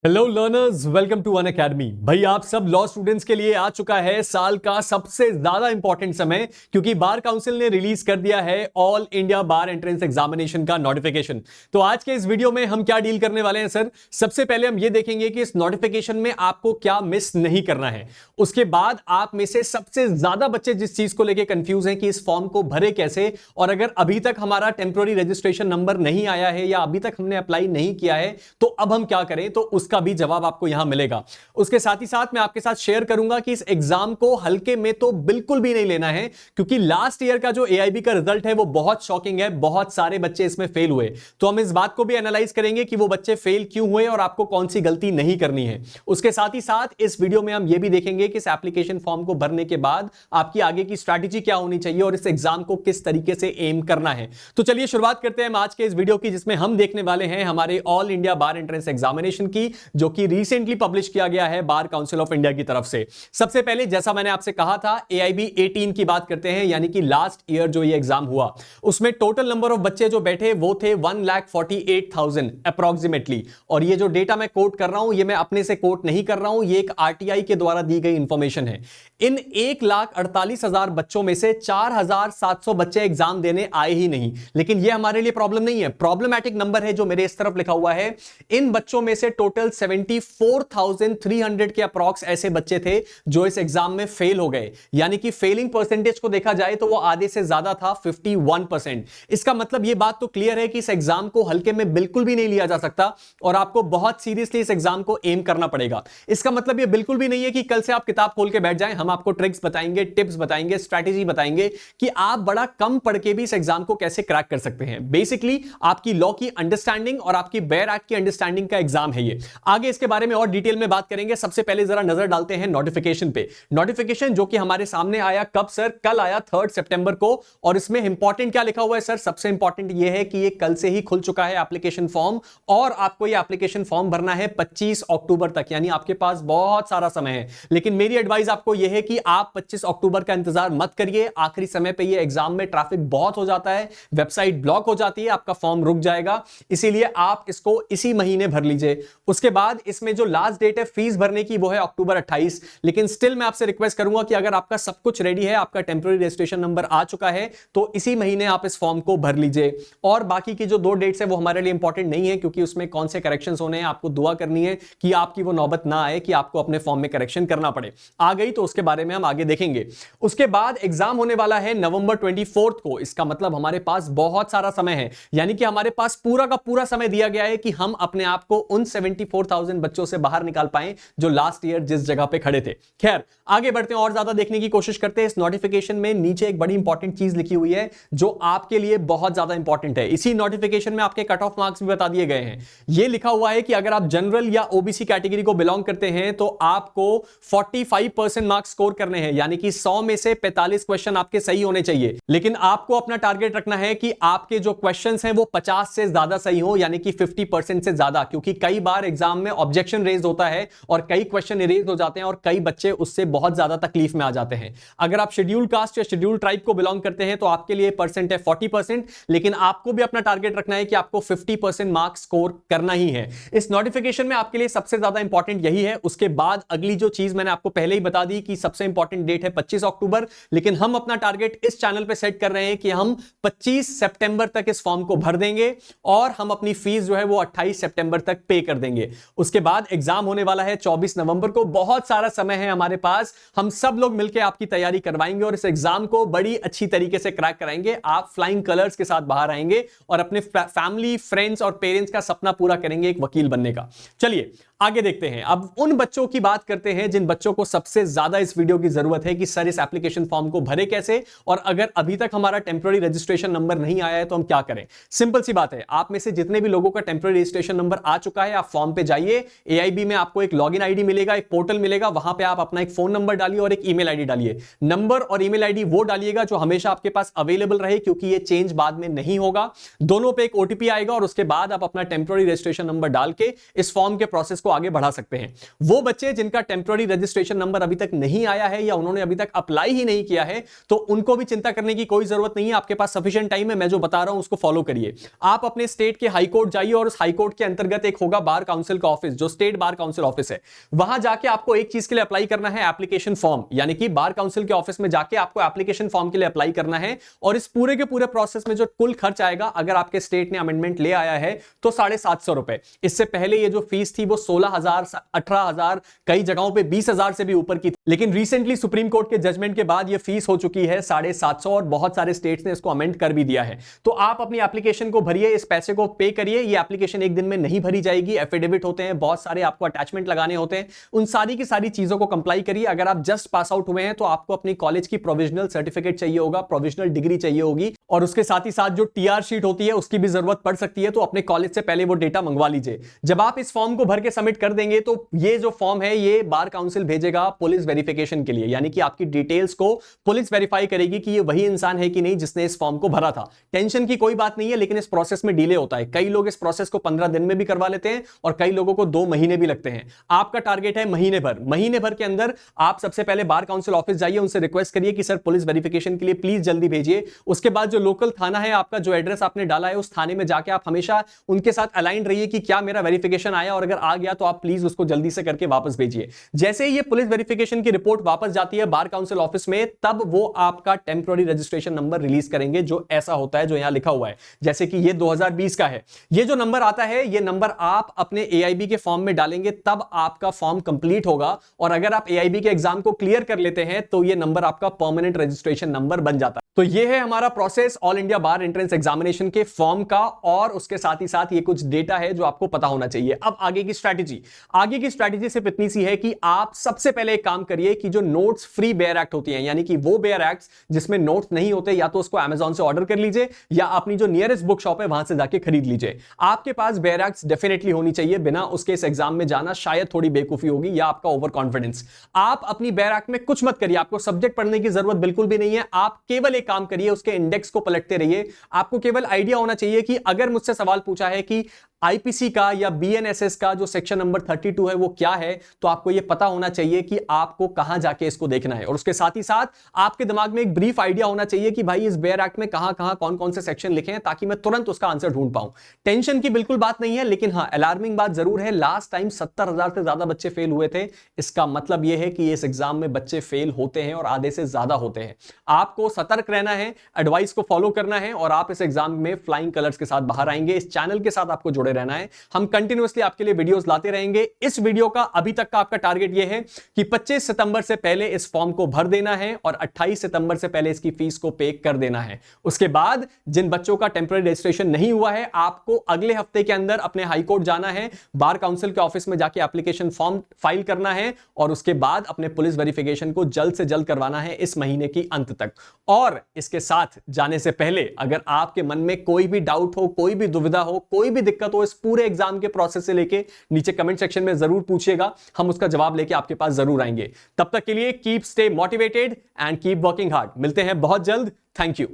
Hello learners, welcome to Unacademy. भाई आप सब लॉ स्टूडेंट्स के लिए आ चुका है साल का सबसे ज्यादा इंपॉर्टेंट समय, क्योंकि बार काउंसिल ने रिलीज कर दिया है ऑल इंडिया बार एंट्रेंस एग्जामिनेशन का नोटिफिकेशन। तो आज के इस वीडियो में हम क्या डील करने वाले हैं सर? सबसे पहले हम ये देखेंगे कि इस नोटिफिकेशन में आपको क्या मिस नहीं करना है। उसके बाद आप में से सबसे ज्यादा बच्चे जिस चीज को लेकर कंफ्यूज हैं कि इस फॉर्म को भरे कैसे, और अगर अभी तक हमारा टेम्पररी रजिस्ट्रेशन नंबर नहीं आया है या अभी तक हमने अप्लाई नहीं किया है तो अब हम क्या करें, तो उसका भी जवाब आपको यहां मिलेगा। उसके साथ ही साथ मैं आपके साथ शेयर करूंगा कि इस एग्जाम को हल्के में तो बिल्कुल भी नहीं लेना है, क्योंकि लास्ट ईयर का जो एआईबी का रिजल्ट है वो बहुत शॉकिंग है। बहुत सारे बच्चे इसमें फेल हुए, तो हम इस बात को भी एनालाइज करेंगे कि वो बच्चे फेल क्यों हुए और आपको कौन सी गलती नहीं करनी है। उसके साथ ही साथ इस वीडियो में हम यह भी देखेंगे कि इस एप्लीकेशन फॉर्म को भरने के बाद आपकी आगे की स्ट्रैटेजी क्या होनी चाहिए और इस एग्जाम को किस तरीके से एम करना है। तो चलिए शुरुआत करते हैं आज के इस वीडियो की, जिसमें हम देखने वाले हैं हमारे ऑल इंडिया बार एंट्रेंस एग्जामिनेशन की, जो कि रिसेंटली पब्लिश किया गया है बार काउंसिल ऑफ इंडिया की तरफ से। सबसे पहले जैसा मैंने आपसे कहा था, एआईबी 18 की बात करते हैं, यानी कि लास्ट ईयर जो ये एग्जाम हुआ उसमें टोटल नंबर ऑफ बच्चे जो बैठे वो थे 1,48,000 अप्रॉक्सिमेटली। और ये जो डेटा मैं कोट कर रहा हूं, ये मैं अपने से कोट नहीं कर रहा हूं, ये एक आरटीआई के द्वारा दी गई इंफॉर्मेशन है। इन 1,48,000 बच्चों में से 4,700 बच्चे एग्जाम देने आए ही नहीं। लेकिन ये हमारे लिए प्रॉब्लम नहीं है, प्रॉब्लमैटिक नंबर है जो मेरे इस तरफ लिखा हुआ है। इन बच्चों में से टोटल 74,300 के अप्रॉक्स ऐसे बच्चे थे जो इस एग्जाम में फेल हो गए, यानी कि फेलिंग परसेंटेज को देखा जाए तो वो आधे से ज्यादा था, 51%। इसका मतलब ये बात तो क्लियर है कि इस एग्जाम को हल्के में बिल्कुल भी नहीं लिया जा सकता और आपको बहुत सीरियसली इस एग्जाम को एम करना पड़ेगा। इसका मतलब ये बिल्कुल भी नहीं है कि कल से आप किताब खोल के बैठ जाएं। हम आपको ट्रिक्स बताएंगे, टिप्स बताएंगे, स्ट्रैटेजी बताएंगे कि आप बड़ा कम पढ़ के भी इस एग्जाम को कैसे क्रैक कर सकते हैं। बेसिकली आपकी लॉ की अंडरस्टैंडिंग और आपकी बेयर एक्ट की अंडरस्टैंडिंग का एग्जाम है ये। आगे इसके बारे में और डिटेल में बात करेंगे। सबसे पहले जरा नजर डालते हैं नोटिफिकेशन पे। नोटिफिकेशन जो कि हमारे सामने आया कब सर? कल आया 3 सितंबर को। और इसमें इंपॉर्टेंट क्या लिखा हुआ है सर? सबसे इंपॉर्टेंट यह है कि ये कल से ही खुल चुका है एप्लीकेशन फॉर्म, और आपको ये एप्लीकेशन फॉर्म भरना है 25 अक्टूबर तक, यानी आपके पास बहुत सारा समय है। लेकिन मेरी एडवाइस आपको यह है कि आप 25 अक्टूबर का इंतजार मत करिए। आखिरी समय पे ये एग्जाम में ट्रैफिक बहुत हो जाता है, वेबसाइट ब्लॉक हो जाती है, आपका फॉर्म रुक जाएगा। इसीलिए आप इसको इसी महीने भर लीजिए। उसके बाद इसमें जो लास्ट डेट है फीस भरने की वो है अक्टूबर 28। लेकिन स्टिल मैं आपसे रिक्वेस्ट करूंगा कि अगर आपका सब कुछ रेडी है, आपका टेम्पररी रजिस्ट्रेशन नंबर आ चुका है, तो इसी महीने आप इस फॉर्म को भर लीजिए। और बाकी की जो 2 डेट्स है वो हमारे लिए इंपॉर्टेंट नहीं है, क्योंकि उसमें कौन से करेक्शंस होने हैं आपको दुआ करनी है कि आपकी वो नौबत ना आए कि आपको अपने फॉर्म में करेक्शन करना पड़े। आ गई तो उसके बारे में हम आगे देखेंगे। उसके बाद एग्जाम होने वाला है नवंबर 24 को। इसका मतलब हमारे पास बहुत सारा समय है, यानी कि हमारे पास पूरा का पूरा समय दिया गया है कि हम अपने आप को उन 74,000 बच्चों से बाहर निकाल पाएं जो लास्ट ईयर जिस जगह पे खड़े थे। खैर आगे बढ़ते हैं और ज्यादा देखने की कोशिश करते हैं। इस नोटिफिकेशन में नीचे एक बड़ी इंपॉर्टेंट चीज लिखी हुई है जो आपके लिए बहुत ज्यादा इंपॉर्टेंट है। इसी नोटिफिकेशन में आपके कट ऑफ मार्क्स भी बता दिए गए हैं। यह लिखा हुआ है कि अगर आप जनरल या ओबीसी कैटेगरी को बिलोंग करते हैं तो आपको 45% मार्क्स स्कोर करने हैं, यानी कि 100 में से 45 क्वेश्चन आपके सही होने चाहिए। लेकिन आपको अपना टारगेट रखना है कि आपके जो क्वेश्चंस हैं वो 50 से ज्यादा सही हो, यानी कि 50% से ज्यादा, क्योंकि कई बार एग्जाम में ऑब्जेक्शन रेज होता है और कई क्वेश्चन इरेज हो जाते हैं और कई बच्चे उससे बहुत ज्यादा तकलीफ में आ जाते हैं। अगर आप शेड्यूल कास्ट या शेड्यूल ट्राइब को बिलोंग करते हैं तो आपके लिए परसेंट है 40%, लेकिन आपको भी अपना टारगेट रखना है कि आपको 50% मार्क्स स्कोर करना ही है। इस नोटिफिकेशन में आपके लिए सबसे ज्यादा इंपॉर्टेंट यही है। उसके बाद अगली जो चीज मैंने आपको पहले ही बता दी कि सबसे इंपॉर्टेंट डेट है 25 अक्टूबर, लेकिन हम अपना टारगेट इस चैनल पे सेट कर रहे हैं कि हम 25 सितंबर तक इस फॉर्म को भर देंगे और हम अपनी फीस जो है वो 28 सितंबर तक पे कर देंगे। उसके बाद एग्जाम होने वाला है 24 नवंबर को। बहुत सारा समय है हमारे पास, हम सब लोग मिलकर आपकी तैयारी करवाएंगे और इस एग्जाम को बड़ी अच्छी तरीके से क्रैक कराएंगे। आप फ्लाइंग कलर्स के साथ बाहर आएंगे और अपने फैमिली, फ्रेंड्स और पेरेंट्स का सपना पूरा करेंगे एक वकील बनने का। चलिए आगे देखते हैं। अब उन बच्चों की बात करते हैं जिन बच्चों को सबसे ज्यादा इस वीडियो की जरूरत है कि सर इस एप्लीकेशन फॉर्म को भरे कैसे, और अगर अभी तक हमारा टेम्पररी रजिस्ट्रेशन नंबर नहीं आया है तो हम क्या करें। सिंपल सी बात है, आप में से जितने भी लोगों का टेम्पररी रजिस्ट्रेशन नंबर आ चुका है, आप फॉर्म पे जाइए। एआईबी में आपको एक लॉगिन आईडी मिलेगा, एक पोर्टल मिलेगा, वहां पे आप अपना एक फोन नंबर डालिए और एक ईमेल आईडी डालिए। नंबर और ईमेल आईडी वो डालिएगा जो हमेशा आपके पास अवेलेबल रहे, क्योंकि ये चेंज बाद में नहीं होगा। दोनों पे एक ओटीपी आएगा और उसके बाद आप अपना टेम्पररी रजिस्ट्रेशन नंबर डाल के इस फॉर्म के प्रोसेस को को आगे बढ़ा सकते हैं। वो बच्चे जिनका टेम्पररी रजिस्ट्रेशन नंबर अभी तक नहीं आया है या उन्होंने अभी तक अप्लाई ही नहीं किया है, तो उनको भी चिंता करने की कोई जरूरत नहीं है। आपके पास सफिशिएंट टाइम है, मैं जो बता रहा हूं उसको फॉलो करिए। आप अपने स्टेट के हाई कोर्ट जाइए और उस हाई कोर्ट के अंतर्गत एक होगा बार काउंसिल का ऑफिस, जो स्टेट बार काउंसिल ऑफिस है। वहां जाके आपको एक चीज के लिए अप्लाई करना है, एप्लीकेशन फॉर्म, यानी कि बार काउंसिल के ऑफिस में जाके आपको एप्लीकेशन फॉर्म के लिए अप्लाई करना है। और इस पूरे के पूरे प्रोसेस में जो कुल खर्च आएगा, अगर आपके स्टेट ने अमेंडमेंट ले आया है, तो 750 रुपए। इससे पहले ये जो फीस थी वो 16,000, 18,000, कई जगहों पे 20,000 से भी ऊपर की थी। लेकिन रिसेंटली सुप्रीम कोर्ट के जजमेंट के बाद ये फीस हो चुकी है 750 और बहुत सारे स्टेट्स ने इसको अमेंड कर भी दिया है। तो आप अपनी एप्लीकेशन को भरिए, इस पैसे को पे करिए। ये एप्लीकेशन एक दिन में नहीं भरी जाएगी, एफिडेविट होते हैं, बहुत सारे आपको अटैचमेंट लगाने होते हैं, उन सारी की सारी चीजों को कंप्लाई करिए। अगर आप जस्ट पास आउट हुए हैं तो आपको अपनी कॉलेज की प्रोविजनल सर्टिफिकेट चाहिए होगा, प्रोविजनल डिग्री चाहिए होगी, और उसके साथ ही साथ जो टीआर शीट होती है उसकी भी जरूरत पड़ सकती है। तो अपने कॉलेज से पहले वो डेटा मंगवा लीजिए। जब आप इस फॉर्म को भर के सबमिट कर देंगे तो ये जो फॉर्म है ये बार काउंसिल भेजेगा पुलिस वेरिफिकेशन के लिए, यानी कि आपकी डिटेल्स को पुलिस वेरीफाई करेगी कि ये वही इंसान है कि नहीं जिसने इस फॉर्म को भरा था। टेंशन की कोई बात नहीं है, लेकिन इस प्रोसेस में डिले होता है। कई लोग इस प्रोसेस को 15 दिन में भी करवा लेते हैं और कई लोगों को 2 महीने भी लगते हैं। आपका टारगेट है महीने भर। महीने भर के अंदर आप सबसे पहले बार काउंसिल ऑफिस जाइए, उनसे रिक्वेस्ट करिए कि सर पुलिस वेरिफिकेशन के लिए प्लीज जल्दी भेजिए। उसके बाद जो लोकल थाना है आपका, जो एड्रेस आपने डाला है, उस थाने में जाके आप हमेशा उनके साथ अलाइन रहिए कि क्या मेरा वेरिफिकेशन आया, और अगर आ गया तो आप प्लीज उसको जल्दी से करके वापस भेजिए। जैसे ही ये पुलिस वेरिफिकेशन की रिपोर्ट वापस जाती है बार काउंसिल ऑफिस में, तब वो आपका टेम्पररी रजिस्ट्रेशन नंबर रिलीज करेंगे, जो ऐसा होता है जो यहां लिखा हुआ है। जैसे कि ये 2020 का है, ये जो नंबर आता है, ये नंबर आप अपने एआईबी के फॉर्म में डालेंगे, तब आपका फॉर्म कंप्लीट होगा। और अगर आप एआईबी के एग्जाम को क्लियर कर लेते हैं तो ये नंबर आपका परमानेंट रजिस्ट्रेशन नंबर बन जाता है। तो ये है हमारा प्रोसेस ऑल इंडिया बार एंट्रेंस एग्जामिनेशन के फॉर्म का, और उसके साथ ही साथ ये कुछ डेटा है जो आपको पता होना चाहिए। अब आगे की स्ट्रैटेजी सिर्फ इतनी सी है कि आप सबसे पहले एक काम करिए कि जो नोट्स फ्री बेयर एक्ट होती हैं, यानी कि वो बेयर एक्ट्स जिसमें नोट्स नहीं होते, या तो उसको अमेज़न से ऑर्डर कर लीजिए या अपनी जो नियरेस्ट बुक शॉप है वहां से जाके खरीद लीजिए। आपके पास बेयर एक्ट्स डेफिनेटली होनी चाहिए, बिना उसके इस एग्जाम में जाना शायद थोड़ी बेवकूफी होगी या आपका ओवर कॉन्फिडेंस। आप अपनी बेयर एक्ट में कुछ मत करिए, आपको सब्जेक्ट पढ़ने की जरूरत बिल्कुल भी नहीं है। आप केवल एक काम करिए, उसके इंडेक्स को पलटते रहिए। आपको केवल आइडिया होना चाहिए कि अगर मुझसे सवाल पूछा है कि आईपीसी का या बीएनएसएस का जो सेक्शन नंबर 32 है वो क्या है, तो आपको यह पता होना चाहिए कि आपको कहां जाके इसको देखना है। और उसके साथ ही साथ आपके दिमाग में एक ब्रीफ आइडिया होना चाहिए कि भाई इस बेयर एक्ट में कहां कहां कौन कौन से सेक्शन लिखे हैं, ताकि मैं तुरंत उसका आंसर ढूंढ पाऊं। टेंशन की बिल्कुल बात नहीं है, लेकिन हां अलार्मिंग बात जरूर है। लास्ट टाइम 70,000 से ज्यादा बच्चे फेल हुए थे। इसका मतलब यह है कि इस एग्जाम में बच्चे फेल होते हैं और आधे से ज्यादा होते हैं। आपको सतर्क रहना है, एडवाइस को फॉलो करना है, और आप इस एग्जाम में फ्लाइंग कलर्स के साथ बाहर आएंगे। इस चैनल के साथ आपको जुड़े रहना है, हम कंटिन्यूअसली आपके लिए वीडियोस लाते रहेंगे। इस वीडियो का अभी तक का आपका टारगेट यह है कि 25 सितंबर से पहले इस फॉर्म को भर देना है और 28 सितंबर से पहले इसकी फीस को पे कर देना है। उसके बाद जिन बच्चों का टेम्पररी रजिस्ट्रेशन नहीं हुआ है, आपको अगले हफ्ते के अंदर अपने हाई कोर्ट जाना है, बार काउंसिल के ऑफिस में जाके एप्लीकेशन फॉर्म फाइल करना है, और उसके बाद अपने पुलिस वेरिफिकेशन को जल्द से जल्द करवाना है इस महीने की अंत तक। और इसके साथ जाने से पहले अगर आपके मन में कोई भी डाउट हो, कोई भी दुविधा हो, कोई भी दिक्कत हो इस पूरे एग्जाम के प्रोसेस से लेके, नीचे कमेंट सेक्शन में जरूर पूछिएगा, हम उसका जवाब लेके आपके पास जरूर आएंगे। तब तक के लिए keep stay motivated and keep working hard. मिलते हैं बहुत जल्द। Thank you.